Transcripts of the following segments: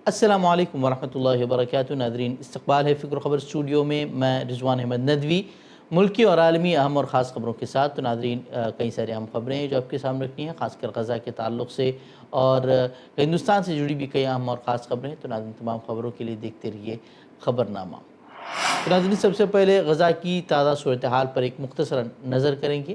السلام علیکم ورحمۃ اللہ وبرکاتہ۔ ناظرین، استقبال ہے فکر و خبر اسٹوڈیو میں، میں رضوان احمد ندوی، ملکی اور عالمی اہم اور خاص خبروں کے ساتھ۔ تو ناظرین، کئی ساری اہم خبریں ہیں جو آپ کے سامنے رکھنی ہیں، خاص کر غزہ کے تعلق سے اور ہندوستان سے جڑی بھی کئی اہم اور خاص خبریں ہیں۔ تو ناظرین، تمام خبروں کے لیے دیکھتے رہیے خبرنامہ۔ تو ناظرین، سب سے پہلے غزہ کی تازہ صورتحال پر ایک مختصر نظر کریں گے۔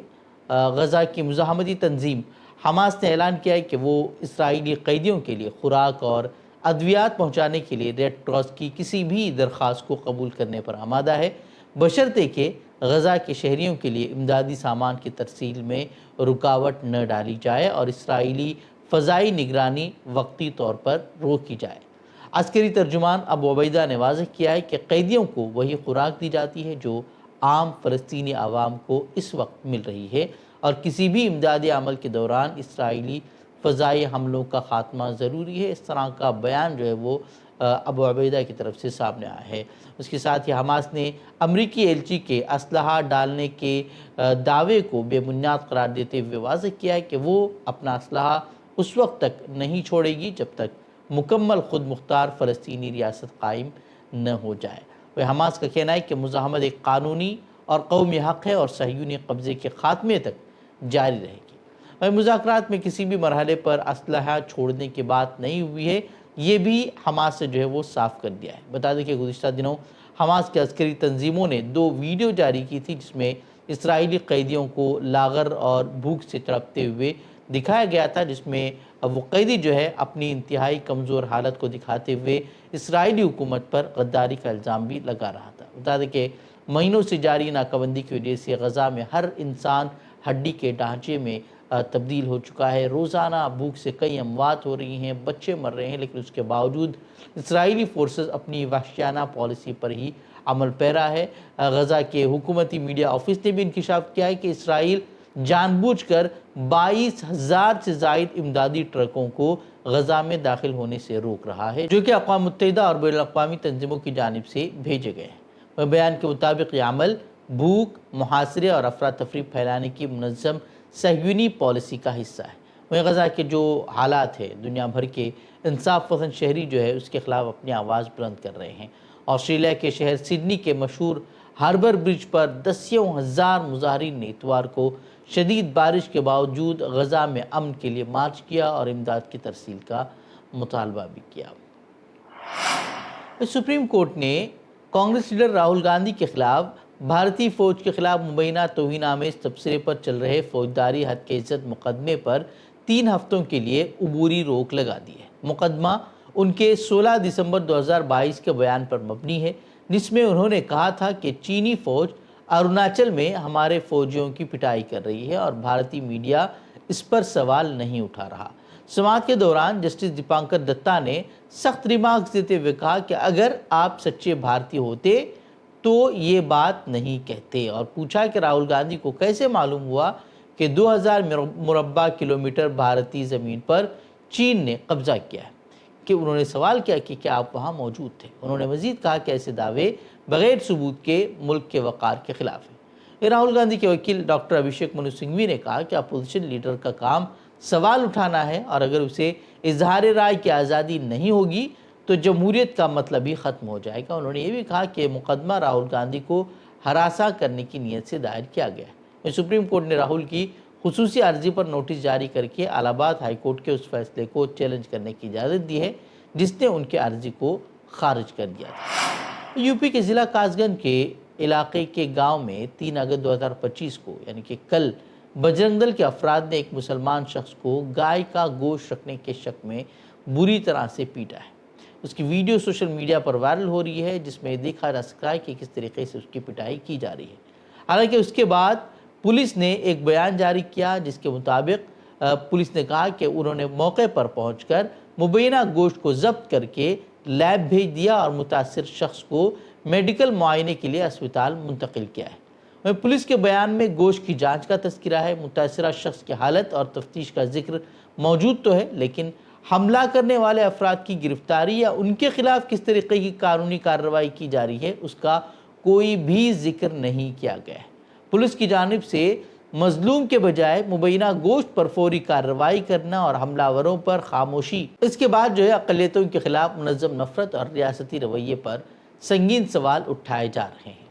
غزہ کی مزاحمتی تنظیم حماس نے اعلان کیا ہے کہ وہ اسرائیلی قیدیوں کے لیے خوراک اور ادویات پہنچانے کے لیے ریڈ کراس کی کسی بھی درخواست کو قبول کرنے پر آمادہ ہے، بشرطے کہ غزہ کے شہریوں کے لیے امدادی سامان کی ترسیل میں رکاوٹ نہ ڈالی جائے اور اسرائیلی فضائی نگرانی وقتی طور پر روکی جائے۔ عسکری ترجمان ابو عبیدہ نے واضح کیا ہے کہ قیدیوں کو وہی خوراک دی جاتی ہے جو عام فلسطینی عوام کو اس وقت مل رہی ہے، اور کسی بھی امدادی عمل کے دوران اسرائیلی فضائی حملوں کا خاتمہ ضروری ہے۔ اس طرح کا بیان جو ہے وہ ابو عبیدہ کی طرف سے سامنے آیا ہے۔ اس کے ساتھ ہی حماس نے امریکی ایلچی کے اسلحہ ڈالنے کے دعوے کو بے بنیاد قرار دیتے ہوئے واضح کیا ہے کہ وہ اپنا اسلحہ اس وقت تک نہیں چھوڑے گی جب تک مکمل خود مختار فلسطینی ریاست قائم نہ ہو جائے۔ وہ حماس کا کہنا ہے کہ مزاحمت ایک قانونی اور قومی حق ہے اور صہیونی قبضے کے خاتمے تک جاری رہے گی۔ اور مذاکرات میں کسی بھی مرحلے پر اسلحہ چھوڑنے کی بات نہیں ہوئی ہے، یہ بھی حماس سے جو ہے وہ صاف کر دیا ہے۔ بتا دیں کہ گزشتہ دنوں حماس کے عسکری تنظیموں نے 2 ویڈیو جاری کی تھی جس میں اسرائیلی قیدیوں کو لاغر اور بھوک سے تڑپتے ہوئے دکھایا گیا تھا، جس میں وہ قیدی جو ہے اپنی انتہائی کمزور حالت کو دکھاتے ہوئے اسرائیلی حکومت پر غداری کا الزام بھی لگا رہا تھا۔ بتا دیں کہ مہینوں سے جاری ناکہ بندی کی وجہ سے غزہ میں ہر انسان ہڈی کے ڈھانچے میں تبدیل ہو چکا ہے۔ روزانہ بھوک سے کئی اموات ہو رہی ہیں، بچے مر رہے ہیں، لیکن اس کے باوجود اسرائیلی فورسز اپنی وحشیانہ پالیسی پر ہی عمل پیرا ہے۔ غزہ کے حکومتی میڈیا آفس نے بھی انکشاف کیا ہے کہ اسرائیل جان بوجھ کر 22,000 سے زائد امدادی ٹرکوں کو غزہ میں داخل ہونے سے روک رہا ہے، جو کہ اقوام متحدہ اور بین الاقوامی تنظیموں کی جانب سے بھیجے گئے ہیں۔ بیان کے مطابق یہ عمل بھوک، محاصرے اور افراتفری پھیلانے کی منظم صہیونی پالیسی کا حصہ ہے۔ وہیں غزہ کے جو حالات ہیں، دنیا بھر کے انصاف پسند شہری جو ہے اس کے خلاف اپنی آواز بلند کر رہے ہیں۔ آسٹریلیا کے شہر سڈنی کے مشہور ہاربر برج پر 10,000 مظاہرین نے اتوار کو شدید بارش کے باوجود غزہ میں امن کے لیے مارچ کیا اور امداد کی ترسیل کا مطالبہ بھی کیا۔ سپریم کورٹ نے کانگریس لیڈر راہل گاندھی کے خلاف بھارتی فوج کے خلاف مبینہ توہین آمیز تبصرے پر چل رہے فوجداری حد کے عزت مقدمے پر 3 ہفتوں کے لیے عبوری روک لگا دی ہے۔ مقدمہ ان کے 16 دسمبر 2022 کے بیان پر مبنی ہے، جس میں انہوں نے کہا تھا کہ چینی فوج اروناچل میں ہمارے فوجیوں کی پٹائی کر رہی ہے اور بھارتی میڈیا اس پر سوال نہیں اٹھا رہا۔ سماعت کے دوران جسٹس دیپانکر دتا نے سخت ریمارکس دیتے ہوئے کہا کہ اگر آپ سچے بھارتی ہوتے تو یہ بات نہیں کہتے، اور پوچھا کہ راہل گاندھی کو کیسے معلوم ہوا کہ 2000 مربع کلومیٹر بھارتی زمین پر چین نے قبضہ کیا ہے، کہ انہوں نے سوال کیا کہ کیا آپ وہاں موجود تھے۔ انہوں نے مزید کہا کہ ایسے دعوے بغیر ثبوت کے ملک کے وقار کے خلاف ہیں۔ راہل گاندھی کے وکیل ڈاکٹر ابھیشیک منو سنگھوی نے کہا کہ اپوزیشن لیڈر کا کام سوال اٹھانا ہے، اور اگر اسے اظہار رائے کی آزادی نہیں ہوگی تو جمہوریت کا مطلب ہی ختم ہو جائے گا۔ انہوں نے یہ بھی کہا کہ مقدمہ راہل گاندھی کو ہراساں کرنے کی نیت سے دائر کیا گیا ہے۔ سپریم کورٹ نے راہل کی خصوصی عرضی پر نوٹس جاری کر کے الہ آباد ہائی کورٹ کے اس فیصلے کو چیلنج کرنے کی اجازت دی ہے جس نے ان کے عرضی کو خارج کر دیا تھا۔ یوپی کے ضلع کاس گنج کے علاقے کے گاؤں میں 3 اگست 2025 کو یعنی کہ کل بجرنگ دل کے افراد نے ایک مسلمان شخص کو گائے کا گوشت رکھنے کے شک میں بری طرح سے پیٹا ہے۔ اس کی ویڈیو سوشل میڈیا پر وائرل ہو رہی ہے، جس میں دیکھا جا سکتا ہے کہ کس طریقے سے اس کی پٹائی کی جا رہی ہے۔ حالانکہ اس کے بعد پولیس نے ایک بیان جاری کیا جس کے مطابق پولیس نے کہا کہ انہوں نے موقع پر پہنچ کر مبینہ گوشت کو ضبط کر کے لیب بھیج دیا اور متاثر شخص کو میڈیکل معائنے کے لیے اسپتال منتقل کیا ہے۔ پولیس کے بیان میں گوشت کی جانچ کا تذکرہ ہے، متاثرہ شخص کی حالت اور تفتیش کا ذکر موجود تو ہے، لیکن حملہ کرنے والے افراد کی گرفتاری یا ان کے خلاف کس طریقے کی قانونی کارروائی کی جا رہی ہے اس کا کوئی بھی ذکر نہیں کیا گیا ہے۔ پولیس کی جانب سے مظلوم کے بجائے مبینہ گوشت پر فوری کارروائی کرنا اور حملہ آوروں پر خاموشی، اس کے بعد اقلیتوں کے خلاف منظم نفرت اور ریاستی رویے پر سنگین سوال اٹھائے جا رہے ہیں۔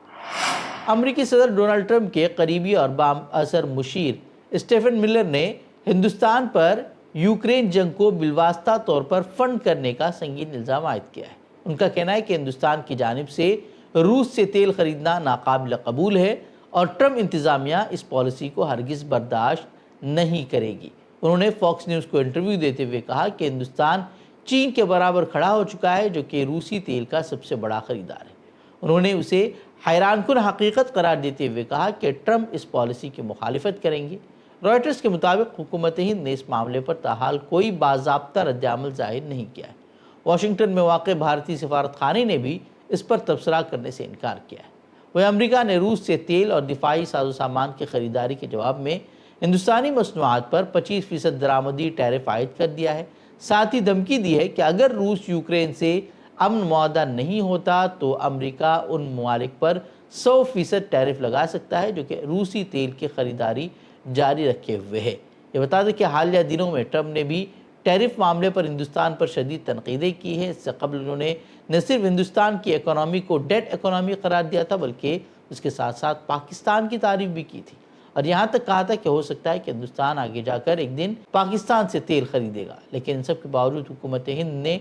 امریکی صدر ڈونلڈ ٹرمپ کے قریبی اور با اثر مشیر اسٹیفن ملر نے ہندوستان پر یوکرین جنگ کو بالواسطہ طور پر فنڈ کرنے کا سنگین الزام عائد کیا ہے۔ ان کا کہنا ہے کہ ہندوستان کی جانب سے روس سے تیل خریدنا ناقابل قبول ہے اور ٹرمپ انتظامیہ اس پالیسی کو ہرگز برداشت نہیں کرے گی۔ انہوں نے فاکس نیوز کو انٹرویو دیتے ہوئے کہا کہ ہندوستان چین کے برابر کھڑا ہو چکا ہے، جو کہ روسی تیل کا سب سے بڑا خریدار ہے۔ انہوں نے اسے حیران کن حقیقت قرار دیتے ہوئے کہا کہ ٹرمپ اس پالیسی کی مخالفت کریں گے۔ رائٹرز کے مطابق حکومت ہند نے اس معاملے پر تاحال کوئی باضابطہ رد عمل ظاہر نہیں کیا ہے۔ واشنگٹن میں واقع بھارتی سفارت خانے نے بھی اس پر تبصرہ کرنے سے انکار کیا ہے۔ وہ امریکہ نے روس سے تیل اور دفاعی ساز و سامان کی خریداری کے جواب میں ہندوستانی مصنوعات پر 25% درآمدی ٹیرف عائد کر دیا ہے۔ ساتھ ہی دھمکی دی ہے کہ اگر روس یوکرین سے امن معاہدہ نہیں ہوتا تو امریکہ ان ممالک پر 100% ٹیرف لگا سکتا ہے جو کہ روسی تیل کی خریداری جاری رکھے ہوئے ہے۔ یہ بتا دیں کہ حالیہ دنوں میں ٹرمپ نے بھی ٹیرف معاملے پر ہندوستان پر شدید تنقیدیں کی ہیں۔ اس سے قبل انہوں نے نہ صرف ہندوستان کی اکانومی کو ڈیڈ اکانومی قرار دیا تھا بلکہ اس کے ساتھ ساتھ پاکستان کی تعریف بھی کی تھی، اور یہاں تک کہا تھا کہ ہو سکتا ہے کہ ہندوستان آگے جا کر ایک دن پاکستان سے تیل خریدے گا۔ لیکن ان سب کے باوجود حکومت ہند نے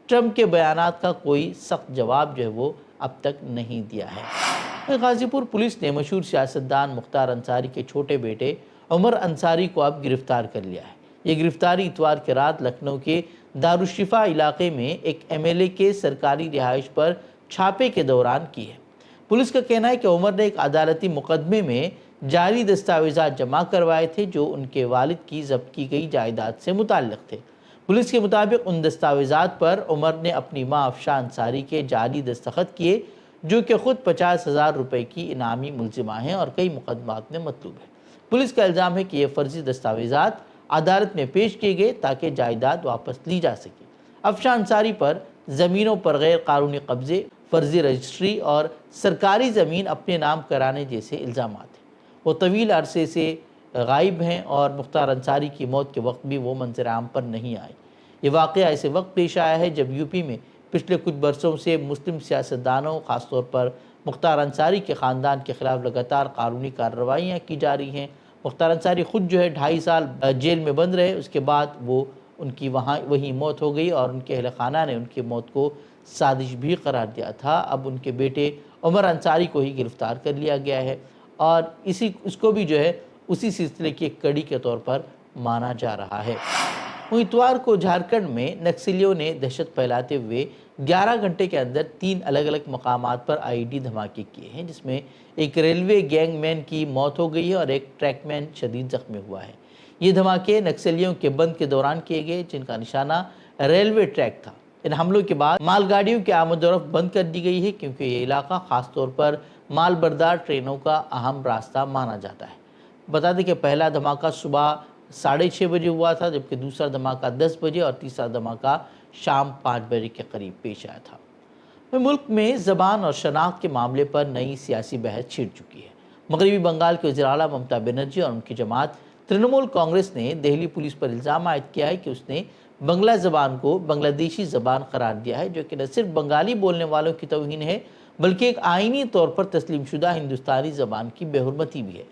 ٹرمپ کے بیانات کا کوئی سخت جواب وہ اب تک نہیں دیا ہے۔ غازی پور پولیس نے مشہور سیاستدان مختار انصاری کے چھوٹے بیٹے عمر انصاری کو اب گرفتار کر لیا ہے۔ یہ گرفتاری اتوار کی رات لکھنؤ کے دارالشفا علاقے میں ایک ایم ایل اے کے سرکاری رہائش پر چھاپے کے دوران کی ہے۔ پولیس کا کہنا ہے کہ عمر نے ایک عدالتی مقدمے میں جعلی دستاویزات جمع کروائے تھے جو ان کے والد کی ضبط کی گئی جائیداد سے متعلق تھے۔ پولیس کے مطابق ان دستاویزات پر عمر نے اپنی ماں افشاں انصاری کے جعلی دستخط کیے، جو کہ خود 50,000 روپے کی انعامی ملزمہ ہیں اور کئی مقدمات میں مطلوب ہے۔ پولیس کا الزام ہے کہ یہ فرضی دستاویزات عدالت میں پیش کیے گئے تاکہ جائیداد واپس لی جا سکے۔ افشاں انصاری پر زمینوں پر غیر قانونی قبضے، فرضی رجسٹری اور سرکاری زمین اپنے نام کرانے جیسے الزامات ہیں۔ وہ طویل عرصے سے غائب ہیں اور مختار انصاری کی موت کے وقت بھی وہ منظر عام پر نہیں آئے۔ یہ واقعہ ایسے وقت پیش آیا ہے جب یو پی میں پچھلے کچھ برسوں سے مسلم سیاستدانوں، خاص طور پر مختار انصاری کے خاندان کے خلاف لگاتار قانونی کارروائیاں کی جا رہی ہیں۔ مختار انصاری خود 2.5 سال جیل میں بند رہے، اس کے بعد ان کی وہیں موت ہو گئی اور ان کے اہل خانہ نے ان کی موت کو سازش بھی قرار دیا تھا۔ اب ان کے بیٹے عمر انصاری کو ہی گرفتار کر لیا گیا ہے اور اس کو بھی اسی سلسلے کی ایک کڑی کے طور پر مانا جا رہا ہے۔ اتوار کو جھارکھنڈ میں نکسلیوں نے دہشت پھیلاتے ہوئے 11 گھنٹے کے اندر 3 الگ الگ مقامات پر آئی ڈی دھماکے کیے ہیں، جس میں ایک ریلوے گینگ مین کی موت ہو گئی ہے اور ایک ٹریک مین شدید زخمی ہوا ہے۔ یہ دھماکے نکسلیوں کے بند کے دوران کیے گئے جن کا نشانہ ریلوے ٹریک تھا۔ ان حملوں کے بعد مال گاڑیوں کی آمد و رفت بند کر دی گئی ہے کیونکہ یہ علاقہ خاص طور پر مال بردار ٹرینوں کا اہم راستہ مانا جاتا ہے۔ بتا دیں کہ پہلا دھماکہ صبح 6:30 بجے ہوا تھا، جبکہ دوسرا دھماکہ 10 بجے اور تیسرا دھماکہ شام 5 بجے کے قریب پیش آیا تھا۔ ملک میں زبان اور شناخت کے معاملے پر نئی سیاسی بحث چھڑ چکی ہے۔ مغربی بنگال کے وزیر اعلیٰ ممتا بنرجی اور ان کی جماعت ترنمول کانگریس نے دہلی پولیس پر الزام عائد کیا ہے کہ اس نے بنگلہ زبان کو بنگلہ دیشی زبان قرار دیا ہے، جو کہ نہ صرف بنگالی بولنے والوں کی توہین ہے بلکہ ایک آئینی طور پر تسلیم شدہ ہندوستانی زبان کی بے حرمتی بھی ہے۔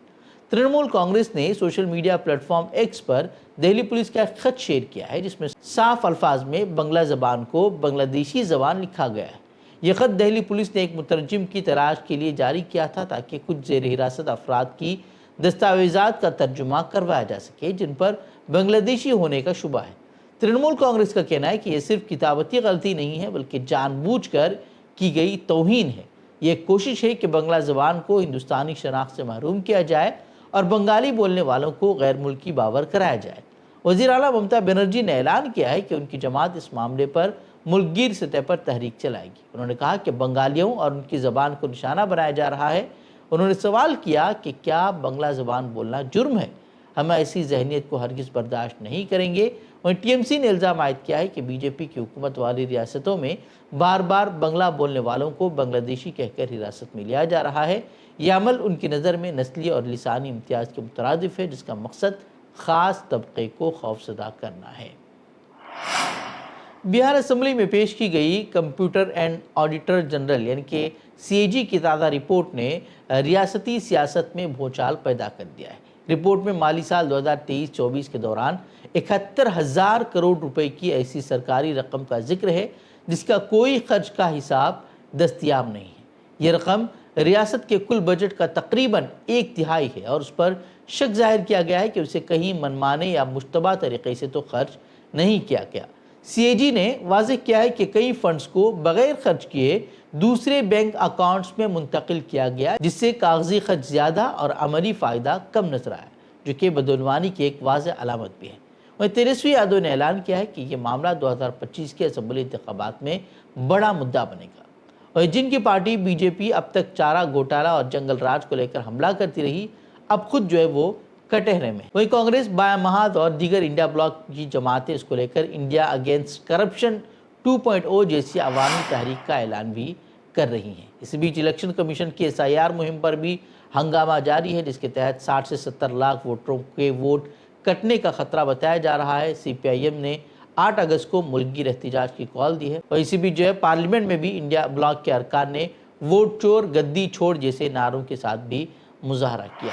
ترنمول کانگریس نے social media platform X پر دہلی پولیس کا ایک خط شیئر کیا ہے جس میں صاف الفاظ میں بنگلہ زبان کو بنگلہ دیشی زبان لکھا گیا ہے۔ یہ خط دہلی پولیس نے ایک مترجم کی تلاش کے لیے جاری کیا تھا تاکہ کچھ زیر حراست افراد کی دستاویزات کا ترجمہ کروایا جا سکے جن پر بنگلہ دیشی ہونے کا شبہ ہے۔ ترنمول کانگریس کا کہنا ہے کہ یہ صرف کتابتی غلطی نہیں ہے بلکہ جان بوجھ کر کی گئی توہین ہے۔ یہ ایک کوشش ہے کہ بنگلہ زبان کو ہندوستانی شناخت سے محروم کیا جائے اور بنگالی بولنے والوں کو غیر ملکی باور کرایا جائے۔ وزیر اعلیٰ ممتا بنرجی نے اعلان کیا ہے کہ ان کی جماعت اس معاملے پر ملک گیر سطح پر تحریک چلائے گی۔ انہوں نے کہا کہ بنگالیوں اور ان کی زبان کو نشانہ بنایا جا رہا ہے۔ انہوں نے سوال کیا کہ کیا بنگلہ زبان بولنا جرم ہے؟ ہم ایسی ذہنیت کو ہرگز برداشت نہیں کریں گے۔ وہیں ٹی ایم سی نے الزام عائد کیا ہے کہ بی جے پی کی حکومت والی ریاستوں میں بار بار بنگلہ بولنے والوں کو بنگلہ دیشی کہہ کر حراست میں لیا جا رہا ہے۔ یہ عمل ان کی نظر میں نسلی اور لسانی امتیاز کے مترادف ہے، جس کا مقصد خاص طبقے کو خوفزدہ کرنا ہے۔ بہار اسمبلی میں پیش کی گئی کمپٹرول اینڈ آڈیٹر جنرل یعنی کہ CAG کی تازہ رپورٹ نے ریاستی سیاست میں بھونچال پیدا کر دیا ہے۔ رپورٹ میں مالی سال 2023-24 کے دوران 71,000 کروڑ روپے کی ایسی سرکاری رقم کا ذکر ہے جس کا کوئی خرچ کا حساب دستیاب نہیں ہے۔ یہ رقم ریاست کے کل بجٹ کا تقریباً 1/3 ہے اور اس پر شک ظاہر کیا گیا ہے کہ اسے کہیں منمانے یا مشتبہ طریقے سے تو خرچ نہیں کیا گیا۔ CAG نے واضح کیا ہے کہ کئی فنڈز کو بغیر خرچ کیے دوسرے بینک اکاؤنٹس میں منتقل کیا گیا، جس سے کاغذی خرچ زیادہ اور عملی فائدہ کم نظر آیا، جو کہ بدعنوانی کی ایک واضح علامت بھی ہے۔ وہیں تیرسویں یادو نے اعلان کیا ہے کہ یہ معاملہ 2025 کے اسمبلی انتخابات میں بڑا مدعا بنے گا، اور جن کی پارٹی BJP اب تک چارہ گھوٹالہ اور جنگل راج کو لے کر حملہ کرتی رہی، اب خود جو ہے وہ کٹہرے میں۔ وہیں کانگریس، بائیں محاذ اور دیگر انڈیا بلاک کی جماعتیں اس کو لے کر انڈیا اگینسٹ کرپشن 2.0 جیسی عوامی تحریک کا اعلان بھی کر رہی ہیں۔ اس بیچ الیکشن کمیشن کی SIR مہم پر بھی ہنگامہ جاری ہے، جس کے تحت 60 سے 70 لاکھ ووٹروں کے ووٹ کٹنے کا خطرہ بتایا جا رہا ہے۔ CPIM نے 8 اگست کو ملک گیر احتجاج کی کال دی ہے، اور اسی بیچ جو ہے پارلیمنٹ میں بھی انڈیا بلاک کے ارکان نے ووٹ چور گدی چھوڑ جیسے نعروں کے ساتھ بھی مظاہرہ کیا۔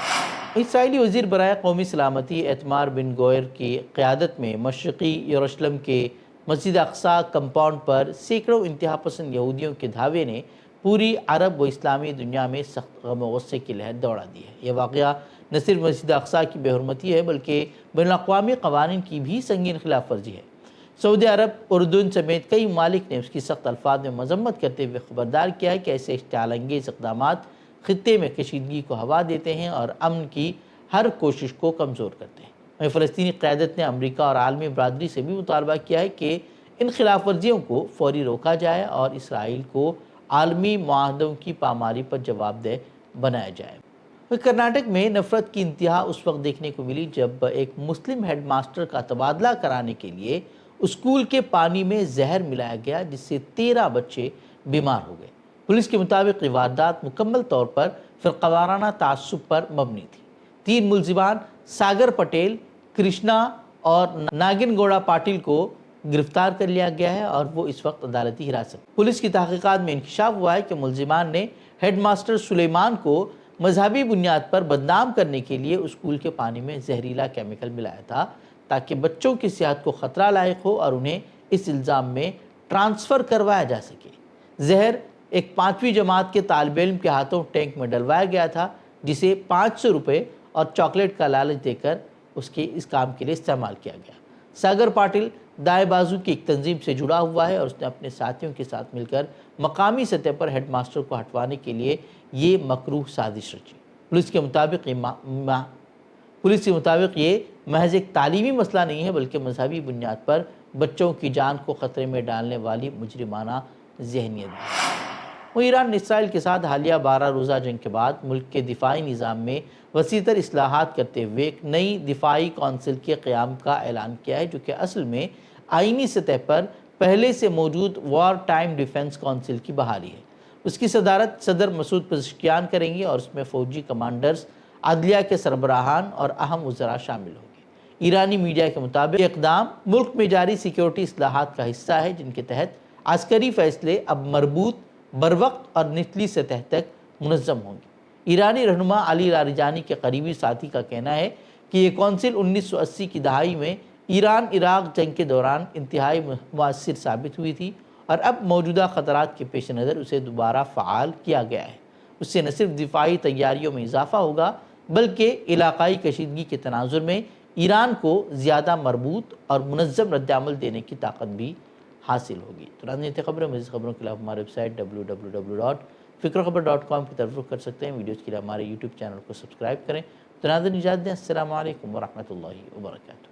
اسرائیلی وزیر برائے قومی سلامتی ایتمار بن گوئر کی قیادت میں مشرقی یروشلم کے مسجد اقصی کمپاؤنڈ پر سینکڑوں انتہا پسند یہودیوں کے دھاوے نے پوری عرب و اسلامی دنیا میں سخت غم و غصے کی لہر دوڑا دی ہے۔ یہ واقعہ نہ صرف مسجد اقصی کی بے حرمتی ہے بلکہ بین الاقوامی قوانین کی بھی سنگین خلاف ورزی ہے۔ سعودی عرب، اردن سمیت کئی ممالک نے اس کی سخت الفاظ میں مذمت کرتے ہوئے خبردار کیا ہے کہ ایسے اشتعال انگیز اقدامات خطے میں کشیدگی کو ہوا دیتے ہیں اور امن کی ہر کوشش کو کمزور کرتے ہیں۔ وہیں فلسطینی قیادت نے امریکہ اور عالمی برادری سے بھی مطالبہ کیا ہے کہ ان خلاف ورزیوں کو فوری روکا جائے اور اسرائیل کو عالمی معاہدوں کی پامالی پر جواب دہ بنایا جائے۔ کرناٹک میں نفرت کی انتہا اس وقت دیکھنے کو ملی جب ایک مسلم ہیڈ ماسٹر کا تبادلہ کرانے کے لیے اسکول کے پانی میں زہر ملایا گیا، جس سے 13 بچے بیمار ہو گئے۔ پولیس کے مطابق یہ واردات مکمل طور پر فرقہ وارانہ تعصب پر مبنی تھی۔ 3 ملزمان ساگر پٹیل، کرشنا اور ناگن گوڑا پاٹل کو گرفتار کر لیا گیا ہے اور وہ اس وقت عدالتی حراست۔ پولیس کی تحقیقات میں انکشاف ہوا ہے کہ ملزمان نے ہیڈ ماسٹر سلیمان کو مذہبی بنیاد پر بدنام کرنے کے لیے اسکول کے پانی میں زہریلا کیمیکل ملایا تھا تاکہ بچوں کی صحت کو خطرہ لاحق ہو اور انہیں اس الزام میں ٹرانسفر کروایا جا سکے۔ زہر ایک 5ویں جماعت کے طالب علم کے ہاتھوں ٹینک میں ڈلوایا گیا تھا، جسے 500 روپے اور چاکلیٹ کا لالچ دے کر اس کام کے لیے استعمال کیا گیا۔ ساگر پاٹل دائیں بازو کی ایک تنظیم سے جڑا ہوا ہے اور اس نے اپنے ساتھیوں کے ساتھ مل کر مقامی سطح پر ہیڈ ماسٹر کو ہٹوانے کے لیے یہ مکروہ سازش رچی۔ پولیس کے مطابق یہ محض ایک تعلیمی مسئلہ نہیں ہے بلکہ مذہبی بنیاد پر بچوں کی جان کو خطرے میں ڈالنے والی مجرمانہ ذہنیت ہے۔ وہ ایران نے اسرائیل کے ساتھ حالیہ 12 روزہ جنگ کے بعد ملک کے دفاعی نظام میں وسیع تر اصلاحات کرتے ہوئے ایک نئی دفاعی کونسل کے قیام کا اعلان کیا ہے، جو کہ اصل میں آئینی سطح پر پہلے سے موجود وار ٹائم ڈیفنس کونسل کی بحالی ہے۔ اس کی صدارت صدر مسعود پزشکیان کریں گے اور اس میں فوجی کمانڈرز، عدلیہ کے سربراہان اور اہم وزراء شامل ہوں گے۔ ایرانی میڈیا کے مطابق یہ اقدام ملک میں جاری سیکیورٹی اصلاحات کا حصہ ہے، جن کے تحت عسکری فیصلے اب مربوط، بروقت اور نچلی سطح تک منظم ہوں گے۔ ایرانی رہنما علی لاریجانی کے قریبی ساتھی کا کہنا ہے کہ یہ کونسل 1980 کی دہائی میں ایران عراق جنگ کے دوران انتہائی مؤثر ثابت ہوئی تھی اور اب موجودہ خطرات کے پیش نظر اسے دوبارہ فعال کیا گیا ہے۔ اس سے نہ صرف دفاعی تیاریوں میں اضافہ ہوگا بلکہ علاقائی کشیدگی کے تناظر میں ایران کو زیادہ مربوط اور منظم رد عمل دینے کی طاقت بھی حاصل ہوگی۔ تو ناظرین خبریں، مزید خبروں کے لیے ہمارے ویب سائٹ www.fikrkhabar.com کی طرف رخ کر سکتے ہیں۔ ویڈیوز کے لیے ہمارے YouTube چینل کو سبسکرائب کریں۔ تو ناظرین اجازت دیں، السلام علیکم ورحمۃ اللہ وبرکاتہ۔